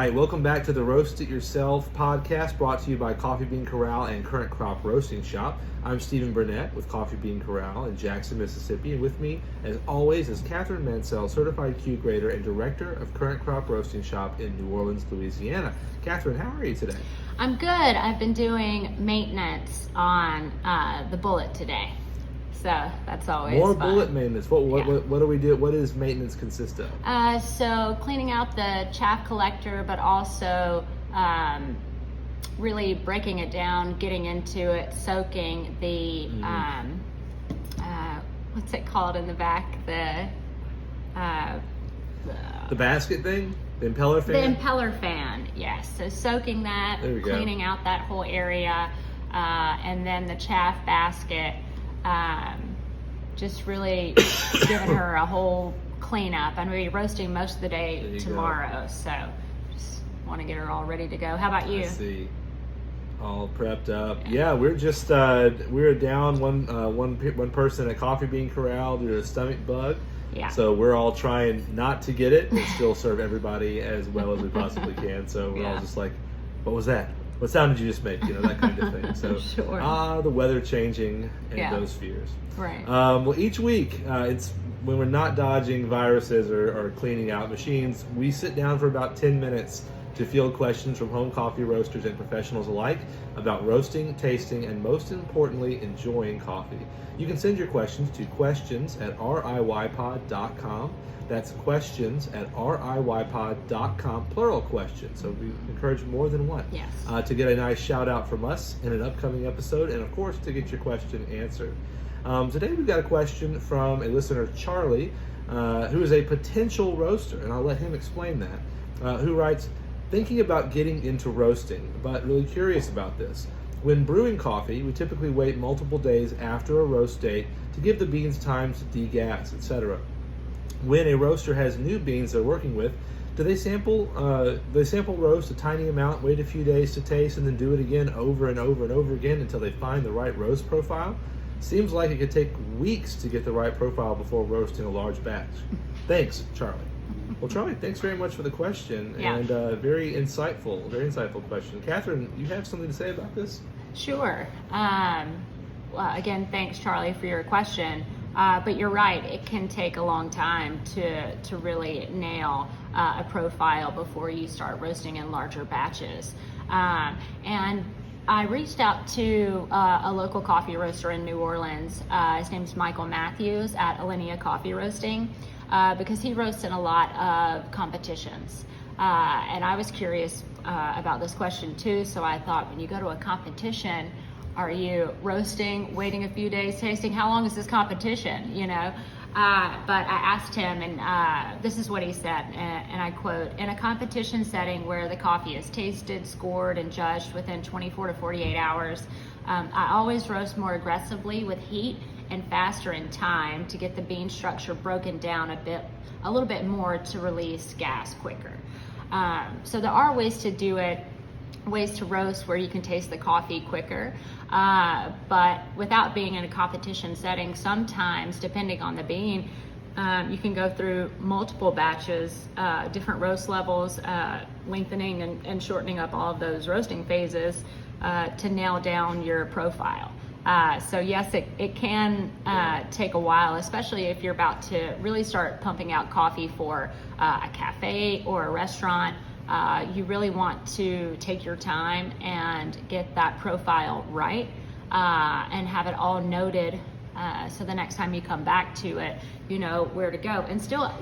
right, welcome back to the Roast It Yourself podcast, brought to you by Coffee Bean Corral and Current Crop Roasting Shop. I'm Stephen Burnett with Coffee Bean Corral in Jackson, Mississippi, and with me, as always, is Catherine Mansell, Certified Q Grader and Director of Current Crop Roasting Shop in New Orleans, Louisiana. Catherine, how are you today? I'm good. I've been doing maintenance on the bullet today, so that's always More fun. bullet maintenance. What do we do? What does maintenance consist of? So cleaning out the chaff collector, but also really breaking it down, getting into it, soaking the what's it called in the back? The basket thing? The impeller fan? The impeller fan, yes. So soaking that, cleaning out that whole area, and then the chaff basket, just really giving her a whole cleanup. I'm going to be roasting most of the day tomorrow, so just want to get her all ready to go. How about you? I see. All prepped up. Yeah, we're just we're down one person at Coffee Bean Corral due to a stomach bug. Yeah. So we're all trying not to get it and still serve everybody as well as we possibly can. So we're all just like, what was that? What sound did you just make? You know, that kind of thing. So Sure. The weather changing and those fears. Right. Well, each week, it's when we're not dodging viruses or cleaning out machines, we sit down for about 10 minutes to field questions from home coffee roasters and professionals alike about roasting, tasting, and most importantly, enjoying coffee. You can send your questions to questions@riypod.com. That's questions@riypod.com, plural questions. So we encourage more than one. Yes. To get a nice shout out from us in an upcoming episode, and of course to get your question answered. Today we've got a question from a listener, Charlie, who is a potential roaster, and I'll let him explain that, who writes, thinking about getting into roasting, but really curious about this. When brewing coffee, we typically wait multiple days after a roast date to give the beans time to degas, etc. When a roaster has new beans they're working with, do they sample roast a tiny amount, wait a few days to taste, and then do it again over and over and over again until they find the right roast profile? Seems like it could take weeks to get the right profile before roasting a large batch. Thanks, Charlie. Well, Charlie, thanks very much for the question, and very insightful question. Catherine, you have something to say about this? Sure. Well, again, thanks, Charlie, for your question. But you're right, it can take a long time to really nail a profile before you start roasting in larger batches. And I reached out to a local coffee roaster in New Orleans. His name's Michael Matthews at Alinea Coffee Roasting, because he roasts in a lot of competitions. And I was curious about this question too, so I thought, when you go to a competition, are you roasting, waiting a few days, tasting? How long is this competition, you know? But I asked him, and this is what he said, and I quote, "In a competition setting where the coffee is tasted, scored, and judged within 24 to 48 hours, I always roast more aggressively with heat and faster in time to get the bean structure broken down a little bit more to release gas quicker." So there are ways to do it, ways to roast where you can taste the coffee quicker, but without being in a competition setting, sometimes, depending on the bean, you can go through multiple batches, different roast levels, lengthening and shortening up all of those roasting phases to nail down your profile. So yes, it can take a while, especially if you're about to really start pumping out coffee for a cafe or a restaurant. You really want to take your time and get that profile right, and have it all noted, so the next time you come back to it, you know where to go. And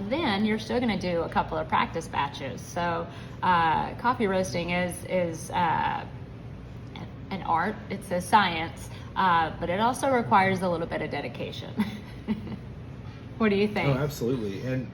then you're still going to do a couple of practice batches. So coffee roasting is an art, it's a science, but it also requires a little bit of dedication. What do you think? Oh, absolutely. And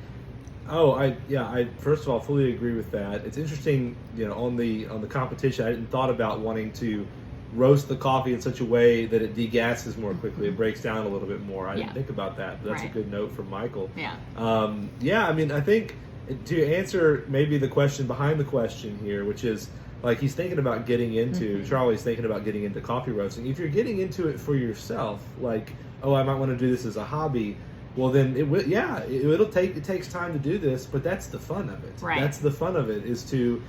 I first of all fully agree with that. It's interesting, you know, on the competition, I hadn't thought about wanting to roast the coffee in such a way that it degasses more quickly. It breaks down a little bit more. I didn't think about that, but that's a good note from Michael. Yeah. I mean, I think to answer maybe the question behind the question here, which is, like, he's thinking about getting into, Charlie's thinking about getting into coffee roasting. If you're getting into it for yourself, like, oh, I might want to do this as a hobby, well, then it takes time to do this, but that's the fun of it. Right. That's the fun of it, is to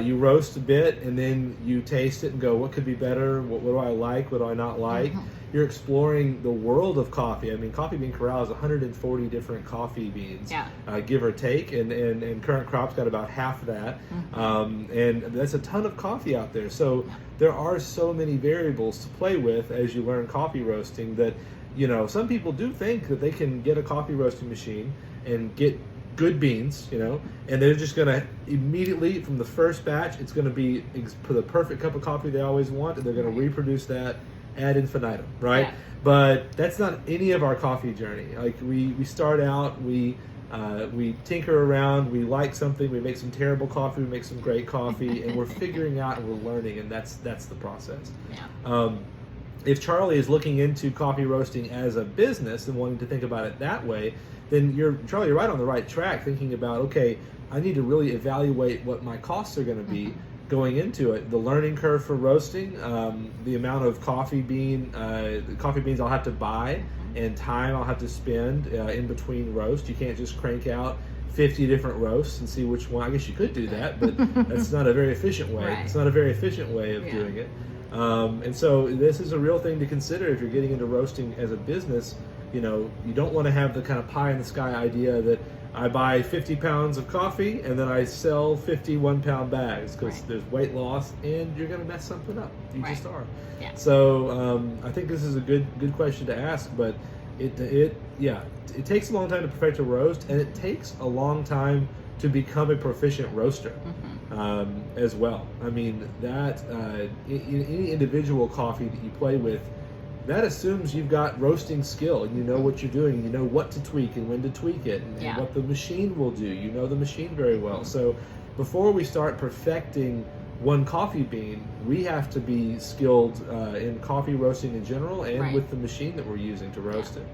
you roast a bit and then you taste it and go, what could be better? What do I like? What do I not like? You're exploring the world of coffee. I mean, Coffee Bean Corral is 140 different coffee beans, give or take, and Current Crop's got about half of that. And that's a ton of coffee out there. So there are so many variables to play with as you learn coffee roasting that, some people do think that they can get a coffee roasting machine and get good beans, and they're just going to immediately, from the first batch, it's going to be the perfect cup of coffee they always want, and they're going to reproduce that ad infinitum, right? Yeah. But that's not any of our coffee journey. Like we start out, we tinker around, we like something, we make some terrible coffee, we make some great coffee, and we're figuring out and we're learning, and that's the process. Yeah. If Charlie is looking into coffee roasting as a business and wanting to think about it that way, then you're right on the right track, thinking about, okay, I need to really evaluate what my costs are going to be going into it. The learning curve for roasting, the amount of coffee beans I'll have to buy, and time I'll have to spend in between roasts. You can't just crank out 50 different roasts and see which one. I guess you could do that, but that's not a very efficient way. Right. It's not a very efficient way of doing it. And so this is a real thing to consider if you're getting into roasting as a business. You don't want to have the kind of pie in the sky idea that I buy 50 pounds of coffee and then I sell 50 1-pound bags, because there's weight loss and you're going to mess something up. You just are. Yeah. So I think this is a good question to ask, but it takes a long time to perfect a roast, and it takes a long time to become a proficient roaster. As well. I mean, that any individual coffee that you play with, that assumes you've got roasting skill, and you know what you're doing, and you know what to tweak and when to tweak it, and what the machine will do. You know the machine very well. So before we start perfecting one coffee bean, we have to be skilled in coffee roasting in general, and with the machine that we're using to roast it.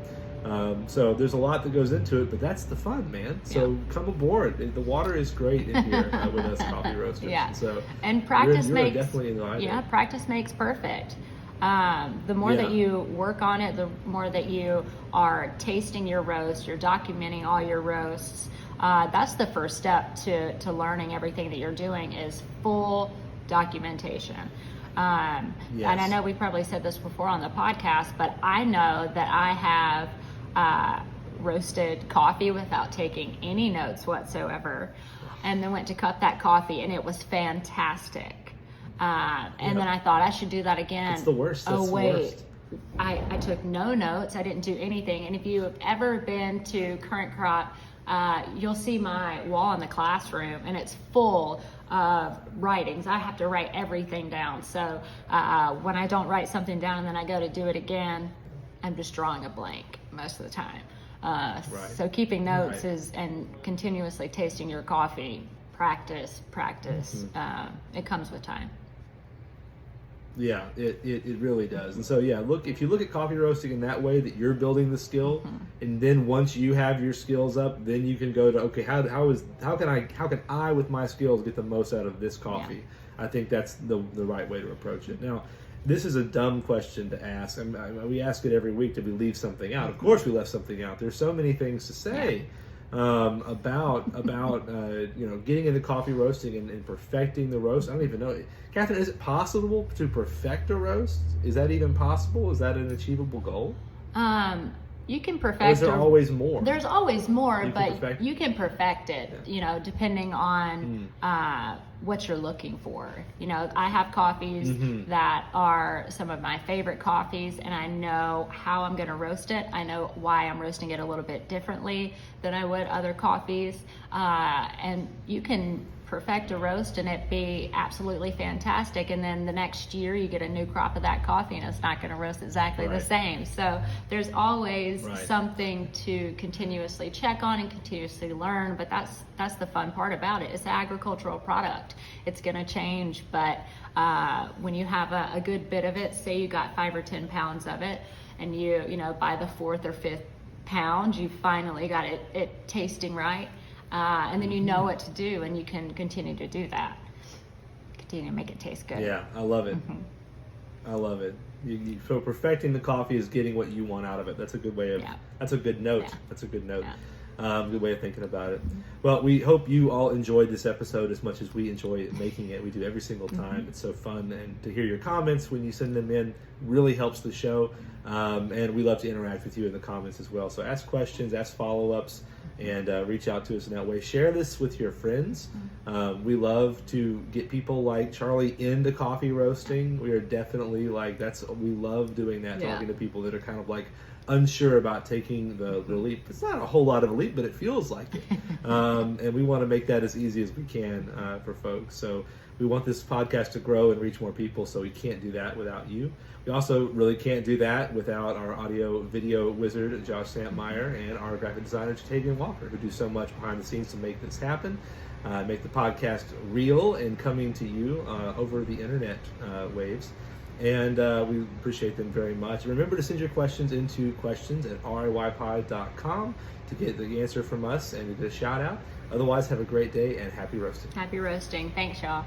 So there's a lot that goes into it, but that's the fun, man. So come aboard. The water is great in here with us coffee roasters. Yeah. So and practice you're makes definitely invited. Practice makes perfect. The more that you work on it, the more that you are tasting your roast, you're documenting all your roasts. That's the first step to learning everything that you're doing, is full documentation. And I know we probably said this before on the podcast, but I know that I have roasted coffee without taking any notes whatsoever, and then went to cup that coffee, and it was fantastic. And then I thought I should do that again. It's the worst. That's the worst. Worst. I took no notes. I didn't do anything. And if you have ever been to Current Crop, you'll see my wall in the classroom, and it's full of writings. I have to write everything down. So when I don't write something down and then I go to do it again, I'm just drawing a blank most of the time. So keeping notes is, and continuously tasting your coffee, practice. It comes with time. Yeah, it really does. And so if you look at coffee roasting in that way, that you're building the skill, and then once you have your skills up, then you can go to, okay, how can I with my skills get the most out of this coffee? I think that's the right way to approach it. Now, this is a dumb question to ask. We ask it every week. Did we leave something out? Of course we left something out. There's so many things to say about getting into coffee roasting and perfecting the roast. I don't even know. Catherine, is it possible to perfect a roast? Is that even possible? Is that an achievable goal? You can perfect. Or is there always more? There's always more, but you can perfect it, depending on what you're looking for. I have coffees that are some of my favorite coffees, and I know how I'm going to roast it. I know why I'm roasting it a little bit differently than I would other coffees. And you can perfect a roast and it be absolutely fantastic, and then the next year you get a new crop of that coffee and it's not going to roast exactly the same. So there's always something to continuously check on and continuously learn, but that's the fun part about it. It's an agricultural product. It's going to change, but when you have a good bit of it, say you got 5 or 10 pounds of it, and you by the 4th or 5th pound you finally got it tasting right. And then you know what to do, and you can continue to do that. Continue to make it taste good. Yeah, I love it. I love it. So perfecting the coffee is getting what you want out of it. That's a good way of. Yeah. That's a good note. Yeah. That's a good note. Yeah. Good way of thinking about it. Well, we hope you all enjoyed this episode as much as we enjoy making it. We do every single time. It's so fun, and to hear your comments when you send them in really helps the show. And we love to interact with you in the comments as well. So ask questions, ask follow-ups, and reach out to us in that way. Share this with your friends. We love to get people like Charlie into coffee roasting. We are definitely we love doing that, Yeah. talking to people that are kind of like unsure about taking the leap. It's not a whole lot of a leap, but it feels like it. And we want to make that as easy as we can for folks. So we want this podcast to grow and reach more people, so we can't do that without you. We also really can't do that without our audio video wizard, Josh Santmeyer, and our graphic designer, Jatavian Walker, who do so much behind the scenes to make this happen, make the podcast real and coming to you over the internet waves. And we appreciate them very much. Remember to send your questions into questions@riypod.com to get the answer from us and to get a shout out. Otherwise, have a great day and happy roasting. Happy roasting. Thanks, y'all.